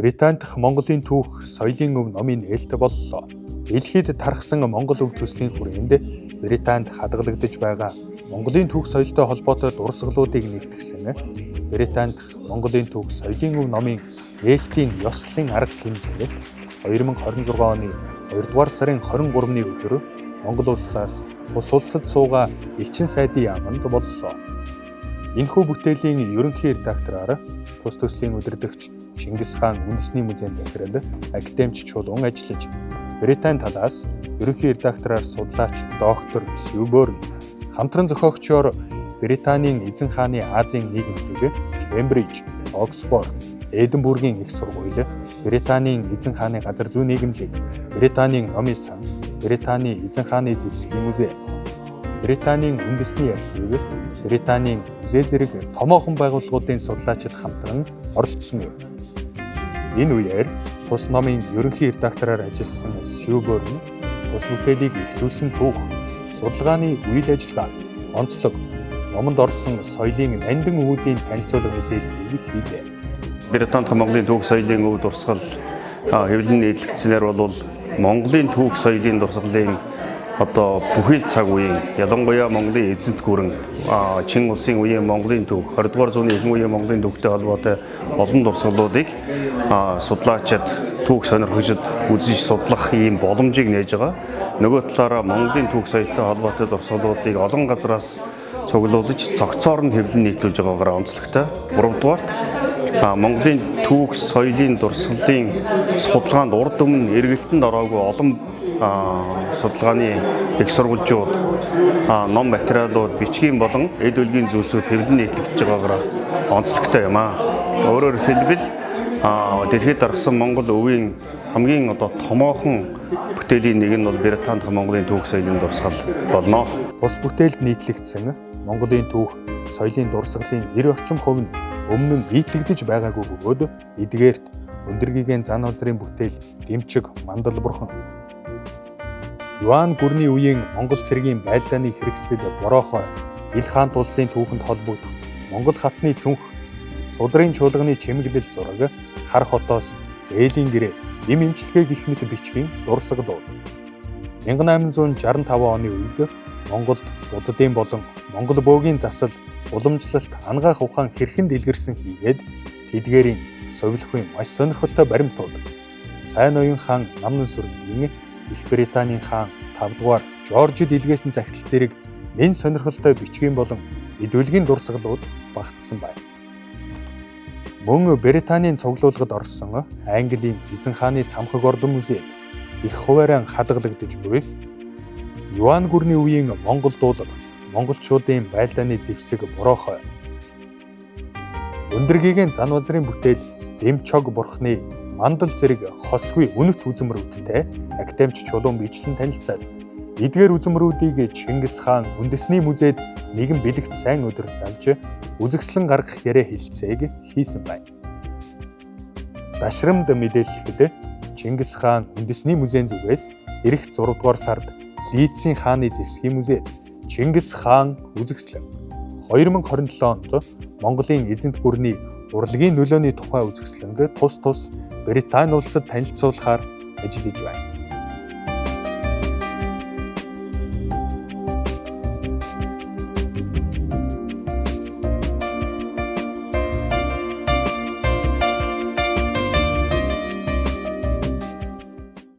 Британи дахь Монголын түүх соёлын өв номын нээлттэй боллоо. Дэлхийд тархсан Монгол өв төслийн хүрээнд Британд хадгалагдаж байгаа Монголын түүх соёлтой холбоотой дурсгалуудыг нэгтгэсэн Британи дахь Монголын түүх соёлын өв номын нээлтийн ёслолын арга хэмжээ 2026 оны 2 дугаар сарын 23-ны өдөр Монгол улсаас бус улсад суугаа элчин сайдын яамд боллоо. Энэхүү бүтээлийн ерөнхий редактораар тус төслийн удирдагч Чингис хаан үндэсний музейн захирал академич чулуун ажиллаж, Британи талаас ерөнхий редактораар судлаач доктор Сьюборн, хамтран зохиогчоор Британийн эзэн хааны Азийн нийгэмлэг, Кембриж, Оксфорд, Эдинбургийн их сургууль, Британийн эзэн хааны газар зүй нийгэмлэг, Британийн номын сан, Британий эзэн хааны зэвсгийн музей, Британийн үндэсний архив, Британийн музей зэрэг томоохон байгууллагуудын судлаачид хамтран оролцсон юм. Энэ үеэр тус номын ерөнхий редактораар ажилласан Сьюборн тус бүтээлийг эхлүүлсэн түүх, судалгааны үйл ажиллагаа, онцлог, номонд орсон соёлын нандин үүдийн танилцуулга мэдээллийг хийлээ. Британи дахь Монголын түүх соёлын өв дурсгал хэвлэн нийтлэгдсэнээр бол Монголын түүх соёлын дурсгалын бүхэл цаг үеийн ялангуяа Монголын эзэнт гүрэн Чин улсын үеийн Монголын түүх 20 дугаар зууны ихэнх үеийн Монголын түүхтэй холбоотой олон дурсгалуудыг судлаачид түүх сонирхогчид үзэж судлах ийм боломжийг нээж байгаа. Нөгөө талаараа Монголын түүх соёлтой холбоотой дурсгалуудыг олон газраас цуглуулж цогцоор нь хэвлэн нийтлүүлж байгаагаар онцлогтой. 3-дугаарт Монголын түүх соёлын дурсгалын судалгаанд урд өмнө эргэлтэнд ороогүй олон судалгааны их сурвалжууд, ном материалууд, бичгийн болон эд үлгийн зүйлсүүд хэвлэн нийтлэгдэж байгаагаар онцлогтой юм аа. Өөрөөр хэлбэл дэлхийд даргасан Монгол өвийн хамгийн томоохон бүтээлийн нэг нь бол Британи дахь Монголын түүх соёлын дурсгал болно. Бус бүтээлд нийтлэгдсэн Монголын түүх соёлын дурсгалын 90 орчим хувь нь өмнө нь нийтлэгдэж байгаагүй бөгөөд эдгээрт өндөргийгэн зан улзрын бүтээл Дэмчиг, Мандал бурхан, Юан гүрний үеийн Монгол цэргийн байлдааны хэрэгсэл Борохой, Ил хаант улсын түүхэнд холбогдох Монгол хатны цүнх, Судрын чуулганы чимэглэл зураг, Хар хотоос зээлийн гэрээ, эм эмчилгээ гэх мэт бичгийн дурсгалууд. 1865 оны үед Монголд буддын болон Монгол бөөгийн засал, уламжлалт, ангаах ухаан хэрхэн дэлгэрсэн хийгээд тэдгээрийн совилхын маш сонирхолтой баримтууд Сайн оюун хаан Намнан сүрэнгийн, Их Британийн хаан 5 дугаар Жоржид илгээсэн захидал зэрэг нэн сонирхолтой бичгийн болон эдвэлгийн дурсгалууд багтсан байна. Мөн Британийн цуглуулгад орсон Английн эзэн хааны цамхаг ордон музейд их хувааран хадгалагдаж буй Юан гүрний үеийн Монгол дуулал, монголчуудын байлдааны зэвсэг Борохой, өндөргийгэн зан улзрын бүтээл Дэмчиг бурхны Мандал зэрэг хосгүй үнэт үзмрүүдтэй академич чулуун бичлэн танилцаад эдгээр үзмрүүдийг Чингис хаан үндэсний музейд нэгэн бэлэгт сайн өдөр залж үзэгслэн гаргах яриа хэлцээг хийсэн байна. Дашрамд мэдээлэхэд Чингис хаан үндэсний музейн зүгээс эх 6 дугаар сард Лидсийн хааны зэвсгийн музейд Чингис хаан үзэгслэн 2027 онд Монголын эзэнт гүрний урлагийн нөлөөний тухай үзэгслэнг тус Британи улсад танилцуулахаар ажиллаж байна.